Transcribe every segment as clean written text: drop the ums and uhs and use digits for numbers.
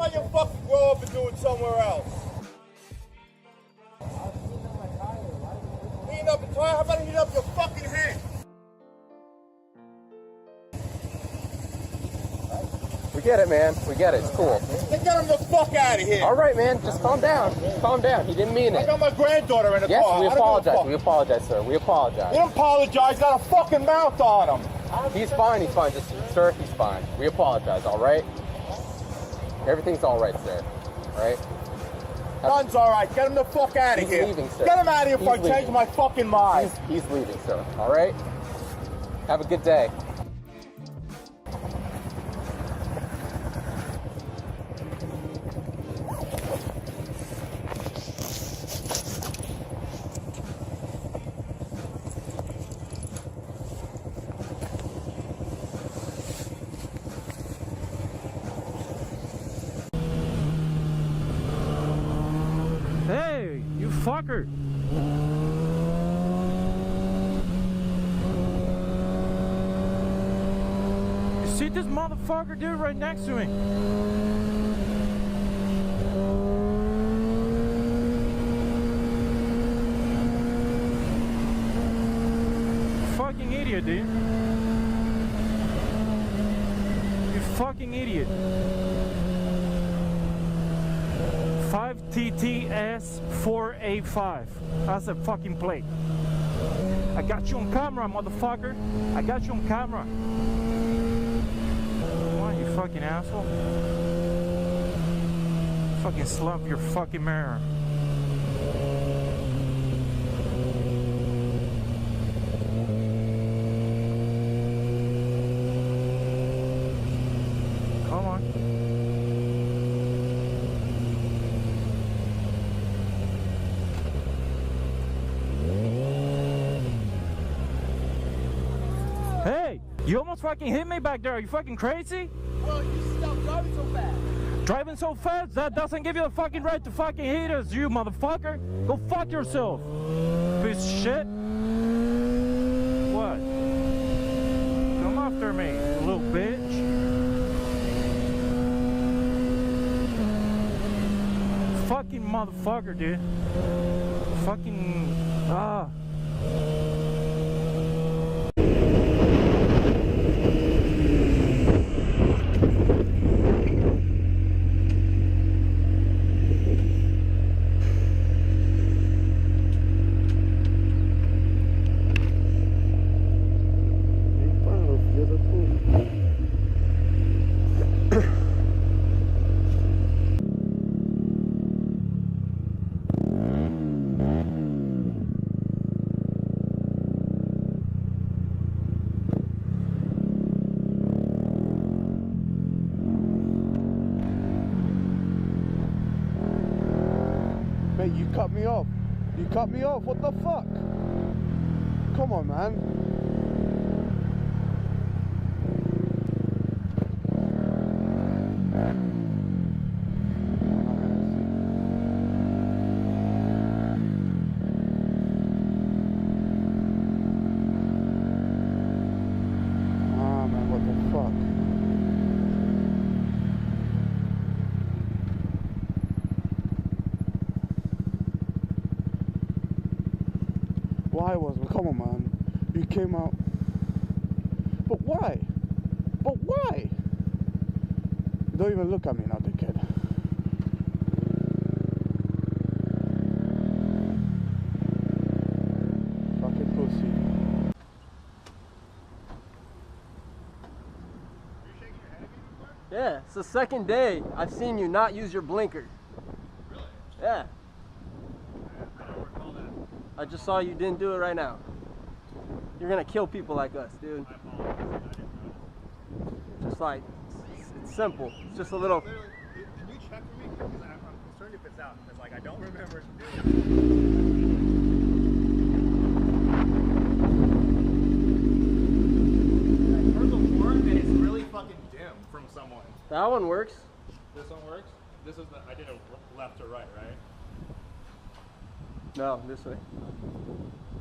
about you fucking grow up and do it somewhere else? Heating up a tire? How about heating up your fucking head? We get it, man. We get it. It's cool. Then get him the fuck out of here. All right, man. Just calm down. Calm down. He didn't mean it. I got my granddaughter in the yes, car. Yes, we apologize. We apologize, sir. We apologize. You don't apologize. Got a fucking mouth on him. He's fine. He's fine. Just, sir, he's fine. We apologize, all right? Everything's all right, sir. All right? Gun's all right. Get him the fuck out of here. He's leaving, sir. Get him out of here before I change my fucking mind. He's leaving, sir. All right? Have a good day. Hey, you fucker! You see this motherfucker, dude, right next to me? Fucking idiot, dude. You fucking idiot. 5TTS4A5. That's a fucking plate. I got you on camera, motherfucker. I got you on camera. What, you fucking asshole? Fucking slump your fucking mirror. Come on. Hey, you almost fucking hit me back there. Are you fucking crazy? Well, you stopped driving so fast. Driving so fast, that doesn't give you the fucking right to fucking hit us, you motherfucker. Go fuck yourself, piece of shit. What? Come after me, you little bitch. Fucking motherfucker, dude. Fucking, Mate, you cut me off. You cut me off. What the fuck? Come on, man. Why wasn't? Come on, man. You came out. But why? But why? Don't even look at me now, dickhead. Fucking pussy. Yeah, it's the second day I've seen you not use your blinker. Really? Yeah. I don't recall that. I just saw you didn't do it right now. You're gonna kill people like us, dude. I apologize. I didn't notice. Just like, it's simple. It's just a little. Literally, can you check for me? Because I'm concerned if it's out. It's like I don't remember doing it. I heard the horn and it's really fucking dim from someone. That one works. This one works? This is the, I did a left to right, right? No, this way.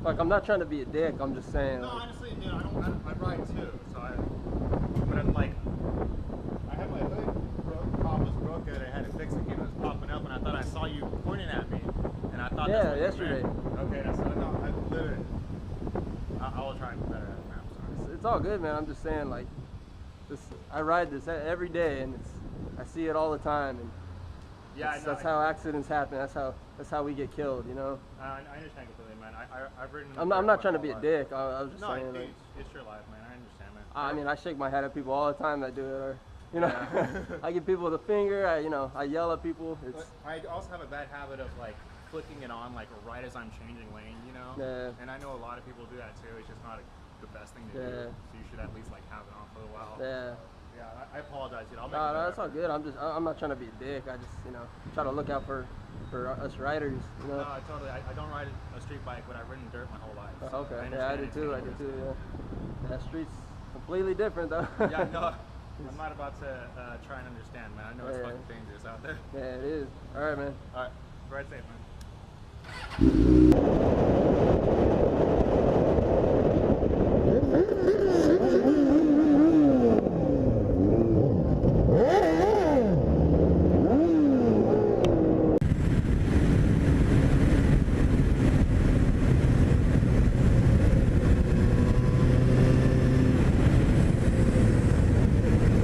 Like, I'm not trying to be a dick. I'm just saying. No, honestly, dude, I'm right too. So but I'm like, I had my hood broke, top was broken, and I had Oh, Yeah, that's what yesterday. you meant. Okay, that's no. I literally. I will try and be better at it now. It's all good, man. I'm just saying, like, this. I ride this every day, and I see it all the time, and Yeah, that's how accidents happen. That's how we get killed, you know. I understand completely, man. I've ridden. I'm not trying to be a dick. I was just No, saying, like, it's your life, man. I understand, man. I mean, I shake my head at people all the time that do it, or, you know, Yeah. I give people the finger. I yell at people. It's I also have a bad habit of like flicking it on like right as I'm changing lane, you know. Yeah. And I know a lot of people do that too. It's just not the best thing to do. Yeah. So you should at least like have it on for a while. yeah. Yeah, I apologize, dude. I'll make No, it better. that's all good. I'm not trying to be a dick. I just, try to look out for us riders, you know. No, I totally. I don't ride a street bike, but I've ridden dirt my whole life. So Okay. I Yeah, I understand do too. I do too. Yeah. That street's completely different though. Yeah, no. I'm not about to try and understand, man. I know it's fucking dangerous out there. Yeah, it is. All right, man. All right, ride safe, man.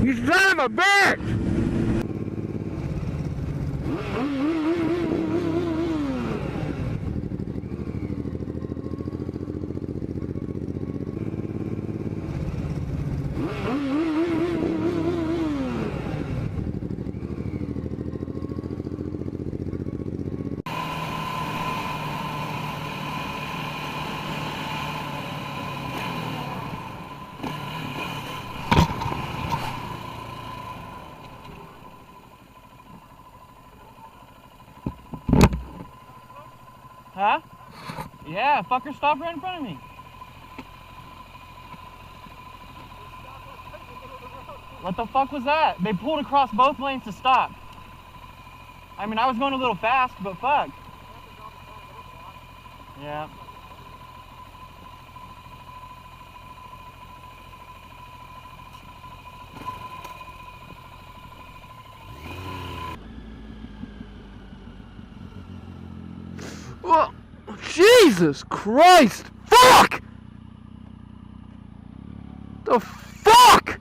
You son of a bitch! Huh? Yeah, fucker, stop right in front of me. What the fuck was that? They pulled across both lanes to stop. I mean, I was going a little fast, but fuck. Yeah. Oh, Jesus Christ! Fuck! The fuck?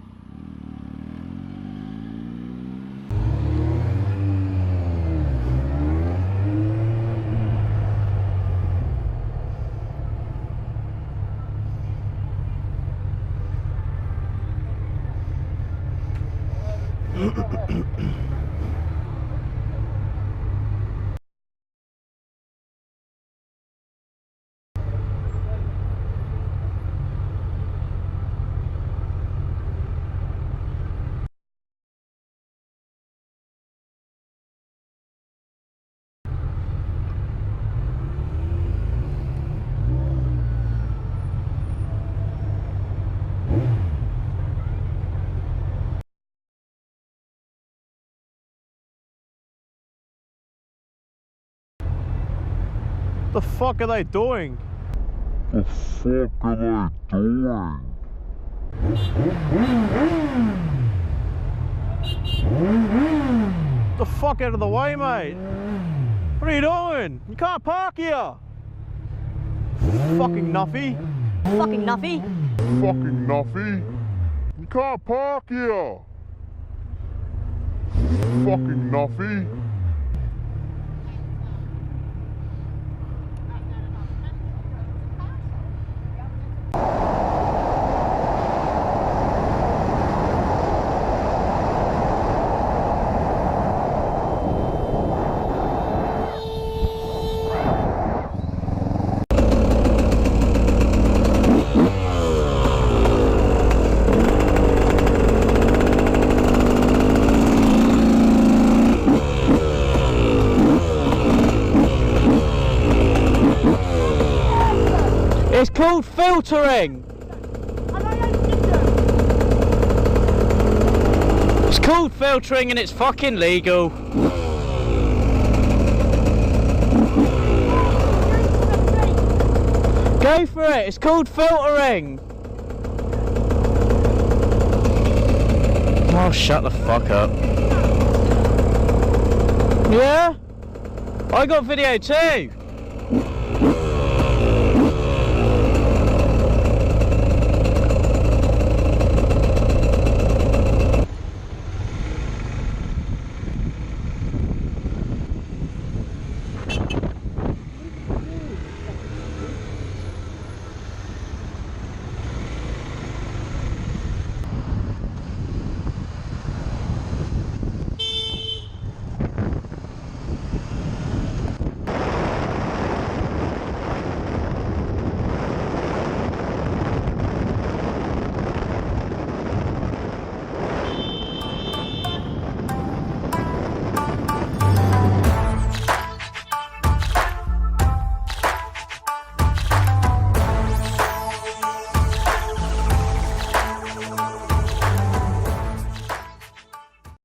The fuck are they doing? The fuck are they doing? The fuck out of the way, mate. What are you doing? You can't park here. Fucking Nuffy. Fucking Nuffy. Fucking Nuffy. You can't park here. Fucking Nuffy. It's called filtering. It's called filtering and it's fucking legal. Go for it, it's called filtering. Oh, shut the fuck up. Yeah? I got video too.